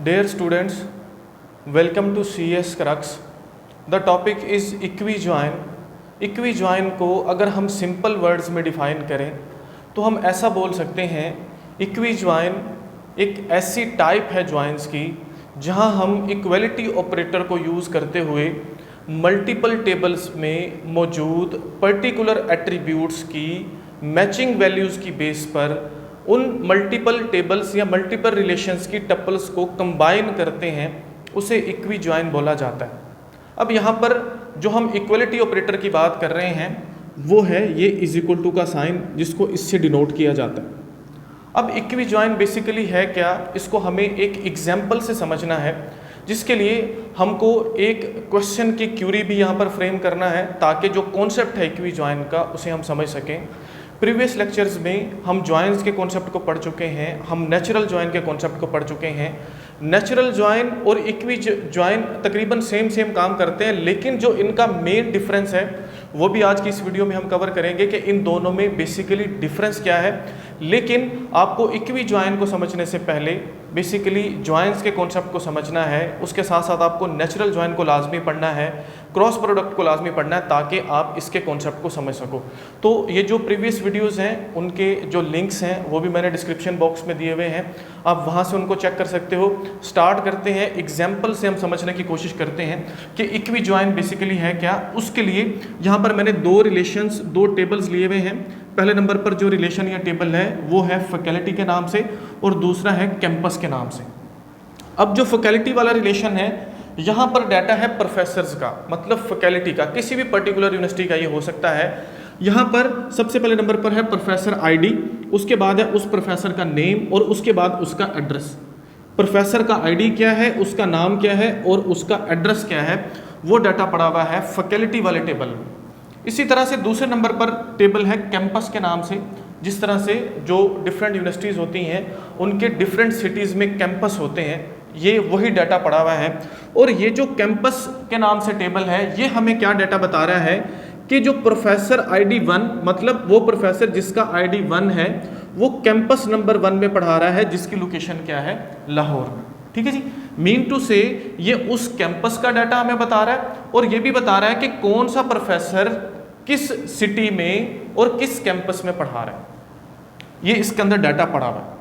Dear students, welcome to CS Crux. The topic is equijoin. equijoin को अगर हम simple words में define करें तो हम ऐसा बोल सकते हैं, equijoin एक ऐसी टाइप है ज्वाइंस की जहां हम इक्वलिटी ऑपरेटर को यूज़ करते हुए मल्टीपल टेबल्स में मौजूद पर्टिकुलर एट्रीब्यूट्स की मैचिंग वैल्यूज़ की बेस पर उन मल्टीपल टेबल्स या मल्टीपल रिलेशंस की टपल्स को कंबाइन करते हैं, उसे इक्विजॉइन बोला जाता है। अब यहाँ पर जो हम इक्वलिटी ऑपरेटर की बात कर रहे हैं वो है ये इज इक्वल टू का साइन, जिसको इससे डिनोट किया जाता है। अब इक्विजॉइन बेसिकली है क्या, इसको हमें एक एग्जाम्पल से समझना है, जिसके लिए हमको एक क्वेश्चन की क्यूरी भी यहाँ पर फ्रेम करना है ताकि जो कॉन्सेप्ट है इक्विजॉइन का उसे हम समझ सकें। प्रीवियस लेक्चर्स में हम जॉइंस के कॉन्सेप्ट को पढ़ चुके हैं, हम नेचुरल जॉइन के कॉन्सेप्ट को पढ़ चुके हैं। नेचुरल जॉइन और इक्विजॉइन तकरीबन सेम काम करते हैं, लेकिन जो इनका मेन डिफरेंस है वो भी आज की इस वीडियो में हम कवर करेंगे कि इन दोनों में बेसिकली डिफरेंस क्या है। लेकिन आपको इक्विजॉइन को समझने से पहले बेसिकली जॉइंस के कॉन्सेप्ट को समझना है, उसके साथ साथ आपको नेचुरल जॉइन को लाजमी पढ़ना है, क्रॉस प्रोडक्ट को लाजमी पढ़ना है ताकि आप इसके कॉन्सेप्ट को समझ सको। तो ये जो प्रीवियस वीडियोस हैं उनके जो लिंक्स हैं वो भी मैंने डिस्क्रिप्शन बॉक्स में दिए हुए हैं, आप वहाँ से उनको चेक कर सकते हो। स्टार्ट करते हैं एग्जाम्पल से, हम समझने की कोशिश करते हैं कि इक्विजॉइन बेसिकली है क्या। उसके लिए यहाँ पर मैंने दो टेबल्स लिए हुए हैं। पहले नंबर पर जो रिलेशन या टेबल है वो है फैकल्टी के नाम से और दूसरा है कैंपस के नाम से। अब जो फैकल्टी वाला रिलेशन है, यहाँ पर डाटा है प्रोफेसर्स का, मतलब फैकल्टी का, किसी भी पर्टिकुलर यूनिवर्सिटी का ये हो सकता है। यहाँ पर सबसे पहले नंबर पर है प्रोफेसर आईडी, उसके बाद है उस प्रोफेसर का नेम और उसके बाद उसका एड्रेस। प्रोफेसर का आईडी क्या है, उसका नाम क्या है और उसका एड्रेस क्या है, वो डाटा पड़ा हुआ है फैकल्टी वाले टेबल में। इसी तरह से दूसरे नंबर पर टेबल है कैंपस के नाम से। जिस तरह से जो डिफरेंट यूनिवर्सिटीज़ होती हैं उनके डिफरेंट सिटीज़ में कैंपस होते हैं, ये वही डाटा पड़ा हुआ है। और ये जो कैंपस के नाम से टेबल है ये हमें क्या डाटा बता रहा है कि जो प्रोफेसर आईडी 1, मतलब वो प्रोफेसर जिसका आईडी 1 है वो कैंपस नंबर 1 में पढ़ा रहा है, जिसकी लोकेशन क्या है, लाहौर में। ठीक है जी, मीन टू से ये उस कैंपस का डाटा हमें बता रहा है और ये भी बता रहा है कि कौन सा प्रोफेसर किस सिटी में और किस कैंपस में पढ़ा रहा है, ये इसके अंदर डाटा पड़ा हुआ है।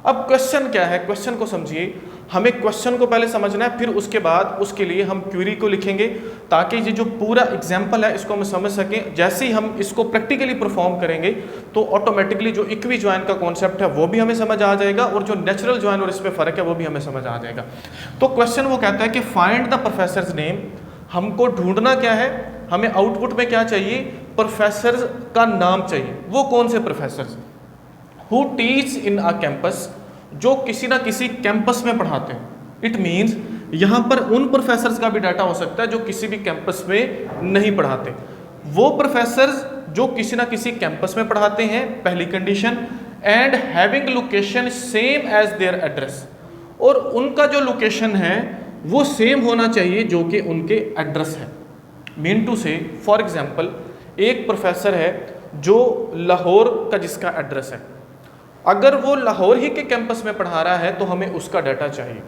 अब क्वेश्चन क्या है, क्वेश्चन को समझिए। हमें क्वेश्चन को पहले समझना है, फिर उसके बाद उसके लिए हम क्वेरी को लिखेंगे ताकि ये जो पूरा एग्जाम्पल है इसको हम समझ सकें। जैसे ही हम इसको प्रैक्टिकली परफॉर्म करेंगे तो ऑटोमेटिकली जो इक्विजॉइन का कॉन्सेप्ट है वो भी हमें समझ आ जाएगा और जो नेचुरल जॉइन और इसमें फ़र्क है वो भी हमें समझ आ जाएगा। तो क्वेश्चन वो कहता है कि फाइंड द प्रोफेसर्स नेम। हमको ढूंढना क्या है, हमें आउटपुट में क्या चाहिए, प्रोफेसर का नाम चाहिए। वो कौन से professor who teach in a campus, जो किसी ना किसी कैंपस में पढ़ाते हैं। इट मीन्स यहाँ पर उन प्रोफेसर्स का भी डाटा हो सकता है जो किसी भी कैंपस में नहीं पढ़ाते। वो प्रोफेसर्स जो किसी ना किसी कैंपस में पढ़ाते हैं, पहली condition, and having location same as their address, और उनका जो लोकेशन है वो सेम होना चाहिए जो कि उनके एड्रेस है। मीन टू से फॉर एग्जाम्पल एक प्रोफेसर है जो लाहौर का जिसका एड्रेस है, अगर वो लाहौर ही के कैंपस में पढ़ा रहा है तो हमें उसका डाटा चाहिए।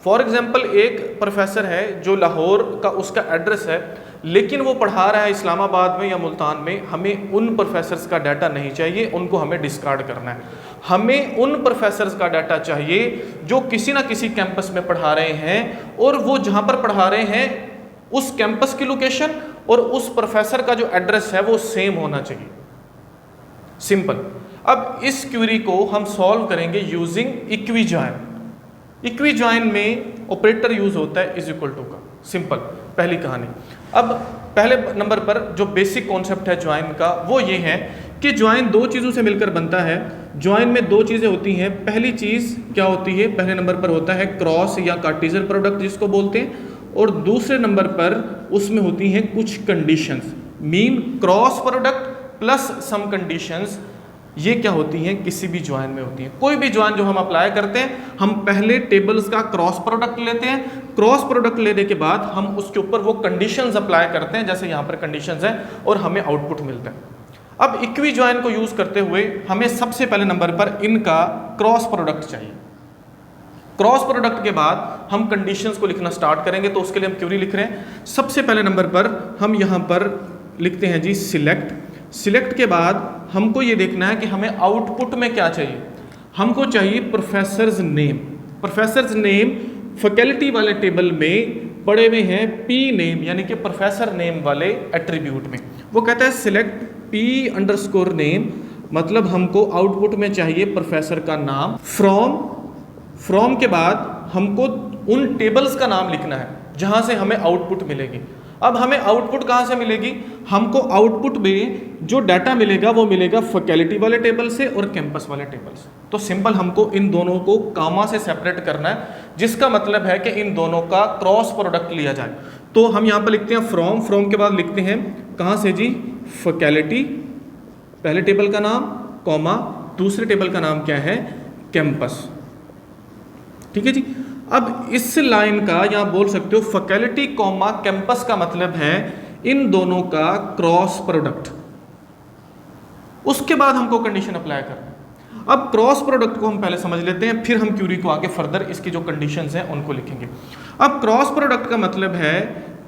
फॉर एग्जांपल एक प्रोफेसर है जो लाहौर का उसका एड्रेस है लेकिन वो पढ़ा रहा है इस्लामाबाद में या मुल्तान में, हमें उन प्रोफेसर्स का डाटा नहीं चाहिए, उनको हमें डिस्कार्ड करना है। हमें उन प्रोफेसर्स का डाटा चाहिए जो किसी ना किसी कैंपस में पढ़ा रहे हैं और वो जहाँ पर पढ़ा रहे हैं उस कैंपस की लोकेशन और उस प्रोफेसर का जो एड्रेस है वो सेम होना चाहिए। सिंपल। अब इस क्वेरी को हम सॉल्व करेंगे यूजिंग इक्विजॉइन। इक्विजॉइन में ऑपरेटर यूज होता है इज इक्वल टू का। सिंपल, पहली कहानी। अब पहले नंबर पर जो बेसिक कॉन्सेप्ट है ज्वाइन का वो ये है कि ज्वाइन दो चीज़ों से मिलकर बनता है। ज्वाइन में दो चीज़ें होती हैं। पहली चीज़ क्या होती है, पहले नंबर पर होता है क्रॉस या कार्टेशियन प्रोडक्ट जिसको बोलते हैं, और दूसरे नंबर पर उसमें होती हैं कुछ conditions. Mean cross product plus sum conditions, ये क्या होती हैं, किसी भी ज्वाइन में होती है। कोई भी ज्वाइन जो हम अप्लाई करते हैं, हम पहले टेबल्स का क्रॉस प्रोडक्ट लेते हैं, क्रॉस प्रोडक्ट लेने के बाद हम उसके ऊपर वो कंडीशंस अप्लाई करते हैं, जैसे यहाँ पर कंडीशंस हैं, और हमें आउटपुट मिलता है। अब इक्विजॉइन को यूज करते हुए हमें सबसे पहले नंबर पर इनका क्रॉस प्रोडक्ट चाहिए। क्रॉस प्रोडक्ट के बाद हम कंडीशंस को लिखना स्टार्ट करेंगे, तो उसके लिए हम क्वेरी लिख रहे हैं। सबसे पहले नंबर पर हम यहाँ पर लिखते हैं जी सिलेक्ट। सिलेक्ट के बाद हमको ये देखना है कि हमें आउटपुट में क्या चाहिए। हमको चाहिए professors name. Professors name faculty वाले टेबल में पड़े हुए हैं पी नेम, यानी कि प्रोफेसर नेम वाले एट्रीब्यूट में। वो कहता है सिलेक्ट पी अंडरस्कोर नेम, मतलब हमको आउटपुट में चाहिए प्रोफेसर का नाम। फ्रॉम के बाद हमको उन टेबल्स का नाम लिखना है जहां से हमें आउटपुट मिलेगी। अब हमें आउटपुट कहां से मिलेगी? हमको आउटपुट में जो डाटा मिलेगा वो मिलेगा फैकल्टी वाले टेबल से और कैंपस वाले टेबल से। तो सिंपल हमको इन दोनों को कामा से सेपरेट करना है, जिसका मतलब है कि इन दोनों का क्रॉस प्रोडक्ट लिया जाए। तो हम यहाँ पर लिखते हैं फ्रॉम के बाद लिखते हैं कहाँ से जी? फैकल्टी, पहले टेबल का नाम, कॉमा दूसरे टेबल का नाम क्या है? कैंपस। ठीक है जी। अब इस लाइन का यहाँ बोल सकते हो फैकल्टी कॉमा कैंपस का मतलब है इन दोनों का क्रॉस प्रोडक्ट। उसके बाद हमको कंडीशन अप्लाई करना है। अब क्रॉस प्रोडक्ट को हम पहले समझ लेते हैं, फिर हम क्यूरी को आगे फर्दर इसकी जो कंडीशंस हैं उनको लिखेंगे। अब क्रॉस प्रोडक्ट का मतलब है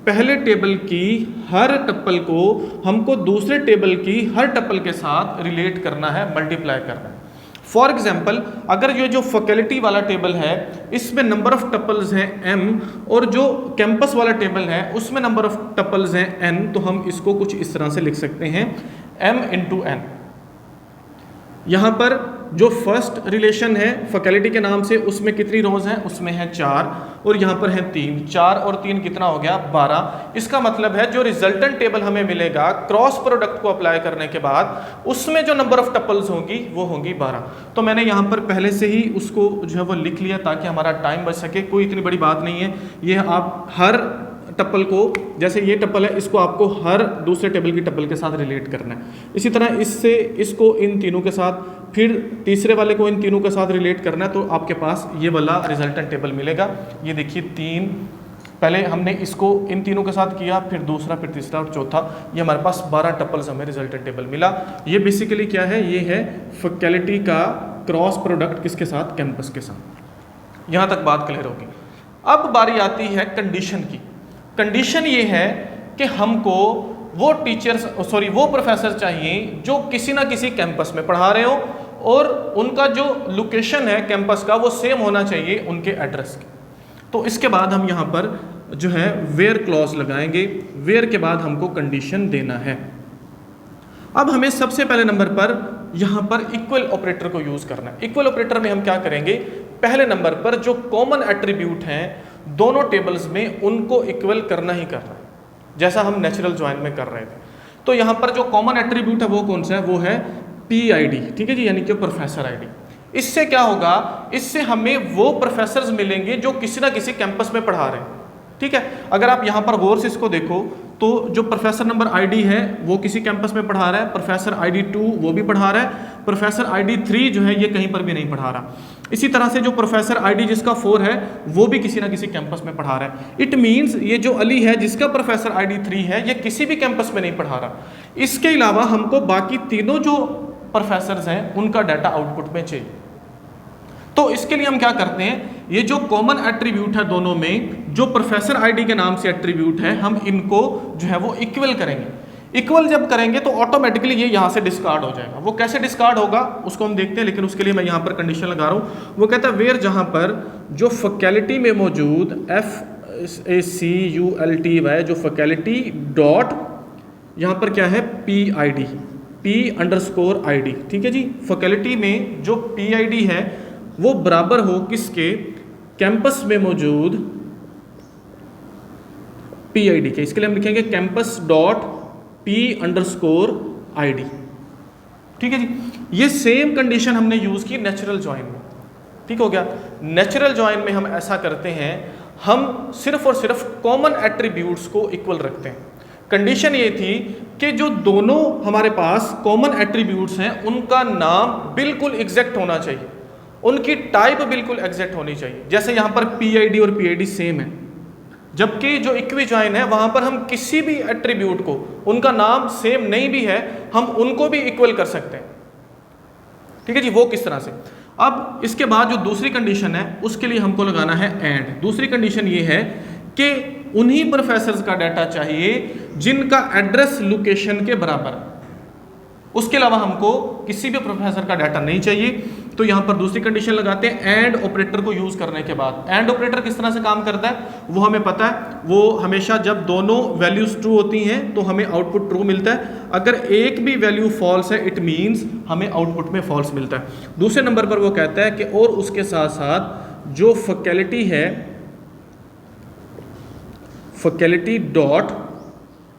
पहले टेबल की हर टप्पल को हमको दूसरे टेबल की हर टप्पल के साथ रिलेट करना है, मल्टीप्लाई करना है। फॉर एग्जाम्पल, अगर ये जो फैकल्टी वाला टेबल है इसमें नंबर ऑफ टपल्स हैं m, और जो कैंपस वाला टेबल है उसमें नंबर ऑफ टपल्स हैं n, तो हम इसको कुछ इस तरह से लिख सकते हैं m इंटू n। यहाँ पर जो फर्स्ट रिलेशन है फैकल्टी के नाम से उसमें कितनी रोज हैं? उसमें है 4, और यहाँ पर है 3। 4 और 3 कितना हो गया? 12। इसका मतलब है जो रिजल्टेंट टेबल हमें मिलेगा क्रॉस प्रोडक्ट को अप्लाई करने के बाद उसमें जो नंबर ऑफ टपल्स होंगी वो होंगी 12। तो मैंने यहाँ पर पहले से ही उसको जो है वो लिख लिया ताकि हमारा टाइम बच सके। कोई इतनी बड़ी बात नहीं है। ये आप हर टप्पल को, जैसे ये टप्पल है इसको आपको हर दूसरे टेबल की टप्पल के साथ रिलेट करना है। इसी तरह इससे इसको इन तीनों के साथ, फिर तीसरे वाले को इन तीनों के साथ रिलेट करना है, तो आपके पास ये वाला रिजल्टेंट टेबल मिलेगा। ये देखिए 3, पहले हमने इसको इन तीनों के साथ किया, फिर दूसरा, फिर तीसरा और चौथा। ये हमारे पास 12 टप्पल्स हमें रिजल्टेंट टेबल मिला। ये बेसिकली क्या है? ये है फैकल्टी का क्रॉस प्रोडक्ट किसके साथ? कैंपस के साथ। यहाँ तक बात क्लियर होगी। अब बारी आती है कंडीशन की। कंडीशन ये है कि हमको वो वो प्रोफेसर चाहिए जो किसी ना किसी कैंपस में पढ़ा रहे हो, और उनका जो लोकेशन है कैंपस का वो सेम होना चाहिए उनके एड्रेस के। तो इसके बाद हम यहाँ पर जो है वेयर क्लॉज लगाएंगे। वेयर के बाद हमको कंडीशन देना है। अब हमें सबसे पहले नंबर पर यहाँ पर इक्वल ऑपरेटर को यूज करना है। इक्वल ऑपरेटर में हम क्या करेंगे? पहले नंबर पर जो कॉमन एट्रीब्यूट हैं दोनों टेबल्स में उनको इक्वल करना ही करना है, जैसा हम नेचुरल ज्वाइन में कर रहे थे। तो यहाँ पर जो कॉमन एट्रीब्यूट है वो कौन सा है? वो है PID। ठीक है जी, यानी कि प्रोफेसर ID। इससे क्या होगा? इससे हमें वो प्रोफेसर्स मिलेंगे जो किसी ना किसी कैंपस में पढ़ा रहे हैं। ठीक है, अगर आप यहाँ पर गौर से इसको देखो तो जो प्रोफेसर नंबर ID है वो किसी कैंपस में पढ़ा रहा है, प्रोफेसर ID 2 वो भी पढ़ा रहा है, प्रोफेसर ID 3 जो है ये कहीं पर भी नहीं पढ़ा रहा। इसी तरह से जो प्रोफेसर ID जिसका 4 है वो भी किसी ना किसी कैंपस में पढ़ा रहा है। इट मीन्स ये जो अली है जिसका प्रोफेसर ID 3 है ये किसी भी कैंपस में नहीं पढ़ा रहा। इसके अलावा हमको बाकी तीनों जो प्रोफेसर्स हैं उनका डाटा आउटपुट में चाहिए। तो इसके लिए हम क्या करते हैं? ये जो कॉमन एट्रीब्यूट है दोनों में, जो प्रोफेसर ID के नाम से एट्रीब्यूट है, हम इनको जो है वो इक्वल करेंगे। इक्वल जब करेंगे तो ऑटोमेटिकली ये यहाँ से डिस्कार्ड हो जाएगा। वो कैसे डिस्कार्ड होगा उसको हम देखते हैं, लेकिन उसके लिए मैं यहाँ पर कंडीशन लगा रहा हूँ। वो कहता है वेयर जहाँ पर जो फैकल्टी में मौजूद FACULTY जो फैकल्टी डॉट यहाँ पर क्या है? PID, P_ID। ठीक है जी, फैकल्टी में जो PID है वो बराबर हो किसके? कैंपस में मौजूद PID के। इसके लिए हम लिखेंगे कैंपस डॉट P_ID। ठीक है जी, ये सेम कंडीशन हमने यूज की नेचुरल ज्वाइन में। ठीक हो गया। नेचुरल ज्वाइन में हम ऐसा करते हैं, हम सिर्फ और सिर्फ कॉमन एट्रीब्यूट्स को इक्वल रखते हैं। कंडीशन ये थी कि जो दोनों हमारे पास कॉमन एट्रीब्यूट्स हैं उनका नाम बिल्कुल एग्जैक्ट होना चाहिए, उनकी टाइप बिल्कुल एग्जैक्ट होनी चाहिए। जैसे यहाँ पर PID और PID सेम है, जबकि जो इक्वी ज्वाइन है वहाँ पर हम किसी भी एट्रीब्यूट को, उनका नाम सेम नहीं भी है, हम उनको भी इक्वल कर सकते हैं। ठीक है जी, वो किस तरह से? अब इसके बाद जो दूसरी कंडीशन है उसके लिए हमको लगाना है एंड। दूसरी कंडीशन ये है कि उन्हीं प्रोफेसर्स का डाटा चाहिए जिनका एड्रेस लोकेशन के बराबर है, उसके अलावा हमको किसी भी प्रोफेसर का डाटा नहीं चाहिए। तो यहाँ पर दूसरी कंडीशन लगाते हैं एंड ऑपरेटर को यूज करने के बाद। एंड ऑपरेटर किस तरह से काम करता है वो हमें पता है, वो हमेशा जब दोनों वैल्यूज ट्रू होती हैं तो हमें आउटपुट ट्रू मिलता है, अगर एक भी वैल्यू फॉल्स है इट मीन्स हमें आउटपुट में फॉल्स मिलता है। दूसरे नंबर पर वो कहता है कि और उसके साथ साथ जो फैकल्टी है, फैकल्टी डॉट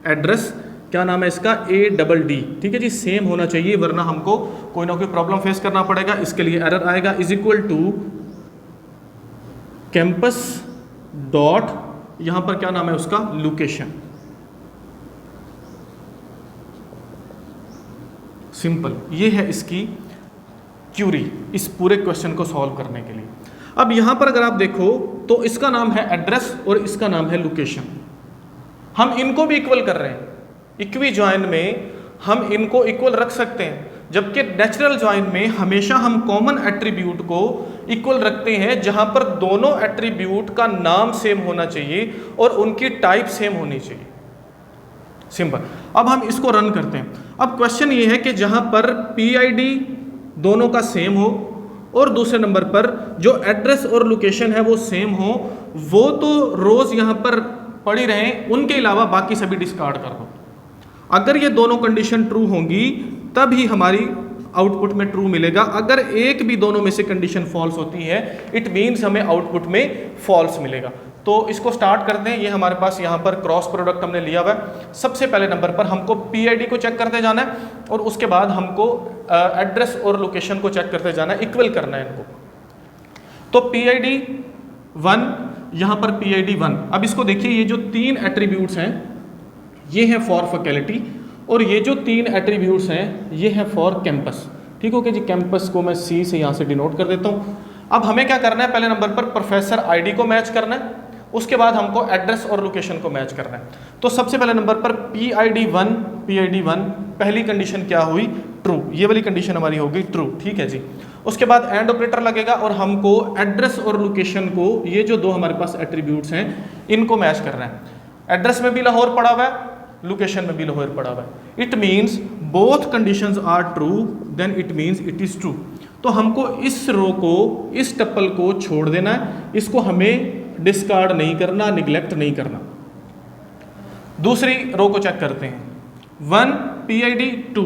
एड्रेस, क्या नाम है इसका, ADD, ठीक है जी, सेम होना चाहिए वरना हमको कोई ना कोई प्रॉब्लम फेस करना पड़ेगा, इसके लिए एरर आएगा, is equal to campus dot, यहां पर क्या नाम है उसका, लोकेशन। सिंपल, ये है इसकी क्यूरी इस पूरे क्वेश्चन को सॉल्व करने के लिए। अब यहां पर अगर आप देखो तो इसका नाम है एड्रेस और इसका नाम है लोकेशन, हम इनको भी इक्वल कर रहे हैं। इक्वी ज्वाइन में हम इनको इक्वल रख सकते हैं, जबकि नेचुरल ज्वाइन में हमेशा हम कॉमन एट्रीब्यूट को इक्वल रखते हैं जहां पर दोनों एट्रीब्यूट का नाम सेम होना चाहिए और उनकी टाइप सेम होनी चाहिए। सिंपल। अब हम इसको रन करते हैं। अब क्वेश्चन ये है कि जहां पर PID दोनों का सेम हो और दूसरे नंबर पर जो एड्रेस और लोकेशन है वो सेम हो, वो तो रोज यहां पर पड़ी रहें, उनके अलावा बाकी सभी डिस्कार्ड कर दो। अगर ये दोनों कंडीशन ट्रू होंगी तब ही हमारी आउटपुट में ट्रू मिलेगा, अगर एक भी दोनों में से कंडीशन फॉल्स होती है इट मीन्स हमें आउटपुट में फॉल्स मिलेगा। तो इसको स्टार्ट करते हैं। ये हमारे पास यहाँ पर क्रॉस प्रोडक्ट हमने लिया हुआ है। सबसे पहले नंबर पर हमको PID को चेक करते जाना है और उसके बाद हमको एड्रेस और लोकेशन को चेक करते जाना है, इक्वल करना है इनको। तो PID 1, यहाँ पर PID 1। अब इसको देखिए, ये जो तीन एट्रीब्यूट्स हैं ये है फॉर फैकल्टी और ये जो तीन एट्रीब्यूट्स हैं ये है फॉर कैंपस। ठीक हो गया जी, कैंपस को मैं C से यहाँ से डिनोट कर देता हूँ। अब हमें क्या करना है, पहले नंबर पर प्रोफेसर ID को मैच करना है, उसके बाद हमको एड्रेस और लोकेशन को मैच करना है। तो सबसे पहले नंबर पर PID 1 पहली कंडीशन क्या हुई, ट्रू, ये वाली कंडीशन हमारी हो गई ट्रू। ठीक है जी। उसके बाद एंड ऑपरेटर लगेगा और हमको एड्रेस और लोकेशन को, ये जो दो हमारे पास एट्रीब्यूट्स हैं इनको मैच करना है। एड्रेस में भी लाहौर पड़ा हुआ है, लोकेशन में भी लाहौर पड़ा हुआ है। It means both conditions are true, then it means it is true. तो हमको इस रो को, इस टप्पल को छोड़ देना है, इसको हमें डिस्कार्ड नहीं करना, निगलेक्ट नहीं करना। दूसरी रो को चेक करते हैं, 1 PID 2,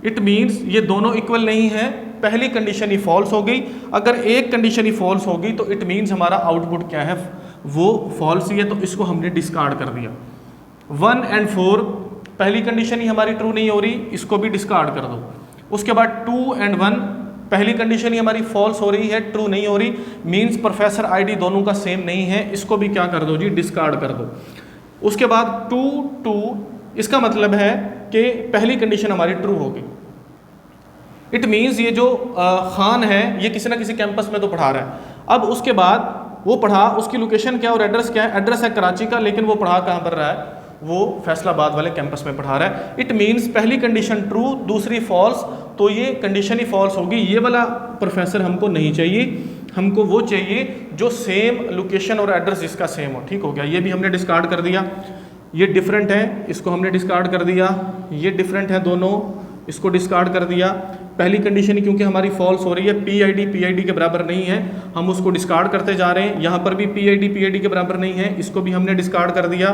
इट मीन्स ये दोनों इक्वल नहीं है, पहली कंडीशन ही फॉल्स हो गई। अगर एक कंडीशन ही फॉल्स होगी तो इट मीन्स हमारा आउटपुट क्या है, वो फॉल्स ही है, तो इसको हमने डिस्कार्ड कर दिया। 1 और 4 पहली कंडीशन ही हमारी ट्रू नहीं हो रही, इसको भी डिस्कार्ड कर दो। उसके बाद 2 और 1 पहली कंडीशन ही हमारी फॉल्स हो रही है, ट्रू नहीं हो रही, मीन्स प्रोफेसर ID दोनों का सेम नहीं है, इसको भी क्या कर दो जी, डिस्कार्ड कर दो। उसके बाद 2 2, इसका मतलब है कि पहली कंडीशन हमारी ट्रू होगी। इट मीन्स ये जो खान है ये किसी ना किसी कैंपस में तो पढ़ा रहा है। अब उसके बाद वो पढ़ा, उसकी लोकेशन क्या और एड्रेस क्या है, एड्रेस है कराची का, लेकिन वो पढ़ा कहाँ पर रहा है, वो फैसलाबाद वाले कैंपस में पढ़ा रहा है। इट मीन्स पहली कंडीशन ट्रू, दूसरी फॉल्स, तो ये कंडीशन ही फॉल्स होगी। ये वाला प्रोफेसर हमको नहीं चाहिए, हमको वो चाहिए जो सेम लोकेशन और एड्रेस जिसका सेम हो। ठीक हो गया, ये भी हमने डिस्कार्ड कर दिया। ये डिफरेंट है, इसको हमने डिस्कार्ड कर दिया। ये डिफरेंट है दोनों, इसको डिस्कार्ड कर दिया। पहली कंडीशन क्योंकि हमारी फॉल्स हो रही है, PID के बराबर नहीं है, हम उसको डिस्कार्ड करते जा रहे हैं। यहाँ पर भी PID के बराबर नहीं है, इसको भी हमने डिस्कार्ड कर दिया।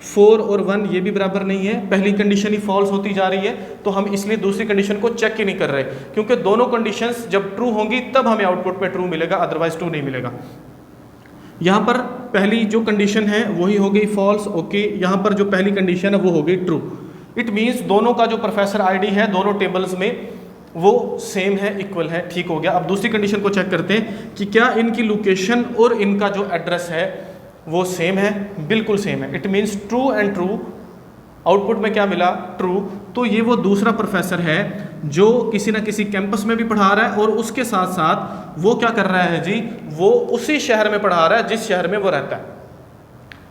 4 और 1 ये भी बराबर नहीं है, पहली कंडीशन ही फॉल्स होती जा रही है, तो हम इसलिए दूसरी कंडीशन को चेक ही नहीं कर रहे, क्योंकि दोनों कंडीशंस जब ट्रू होंगी तब हमें आउटपुट में ट्रू मिलेगा, अदरवाइज ट्रू नहीं मिलेगा। यहाँ पर पहली जो कंडीशन है वही हो गई फॉल्स, ओके। यहाँ पर जो पहली कंडीशन है वो हो गई ट्रू। इट मीन्स दोनों का जो प्रोफेसर ID है दोनों टेबल्स में वो सेम है, इक्वल है। ठीक हो गया। अब दूसरी कंडीशन को चेक करते हैं कि क्या इनकी लोकेशन और इनका जो एड्रेस है वो सेम है, बिल्कुल सेम है। It means true and true, output में क्या मिला, ट्रू। तो ये वो दूसरा प्रोफेसर है जो किसी ना किसी कैंपस में भी पढ़ा रहा है और उसके साथ साथ वो क्या कर रहा है जी, वो उसी शहर में पढ़ा रहा है जिस शहर में वो रहता है।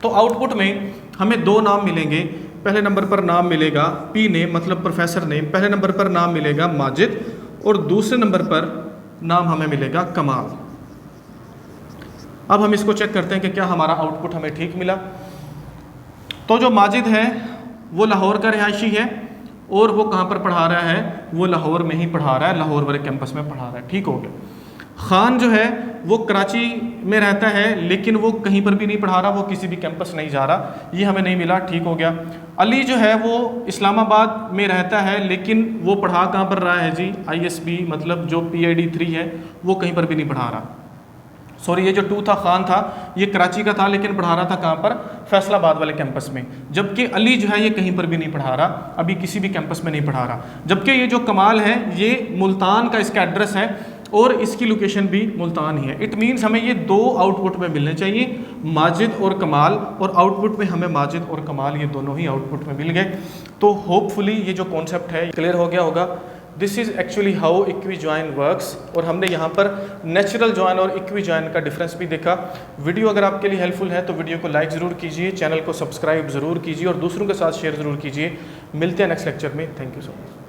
तो आउटपुट में हमें दो नाम मिलेंगे। पहले नंबर पर नाम मिलेगा P नेम, मतलब प्रोफेसर नेम। पहले नंबर पर नाम मिलेगा माजिद और दूसरे नंबर पर नाम हमें मिलेगा कमाल। अब हम इसको चेक करते हैं कि क्या हमारा आउटपुट हमें ठीक मिला। तो जो माजिद है वो लाहौर का रिहायशी है और वो कहाँ पर पढ़ा रहा है, वो लाहौर में ही पढ़ा रहा है, लाहौर वाले कैंपस में पढ़ा रहा है, ठीक हो गया। खान जो है वो कराची में रहता है लेकिन वो कहीं पर भी नहीं पढ़ा रहा, वो किसी भी कैंपस नहीं जा रहा, ये हमें नहीं मिला, ठीक हो गया। अली जो है वो इस्लामाबाद में रहता है लेकिन वो पढ़ा कहाँ पर रहा है जी, ISB मतलब जो PID 3 है वो कहीं पर भी नहीं पढ़ा रहा। सॉरी, ये जो 2 था खान था ये कराची का था लेकिन पढ़ा रहा था कहाँ पर, फैसलाबाद वाले कैंपस में। जबकि अली जो है ये कहीं पर भी नहीं पढ़ा रहा, अभी किसी भी कैंपस में नहीं पढ़ा रहा। जबकि ये जो कमाल है ये मुल्तान का इसका एड्रेस है और इसकी लोकेशन भी मुल्तान ही है। इट मीन्स हमें ये 2 आउटपुट में मिलने चाहिए, माजिद और कमाल, और आउटपुट में हमें माजिद और कमाल ये दोनों ही आउटपुट में मिल गए। तो होपफुली ये जो कॉन्सेप्ट है क्लियर हो गया होगा। This is actually how equi join works, और हमने यहाँ पर नेचुरल जॉइन और इक्वी जॉइन का डिफरेंस भी देखा। वीडियो अगर आपके लिए हेल्पफुल है तो वीडियो को लाइक ज़रूर कीजिए, चैनल को सब्सक्राइब ज़रूर कीजिए और दूसरों के साथ शेयर ज़रूर कीजिए। मिलते हैं नेक्स्ट लेक्चर में। Thank you so much.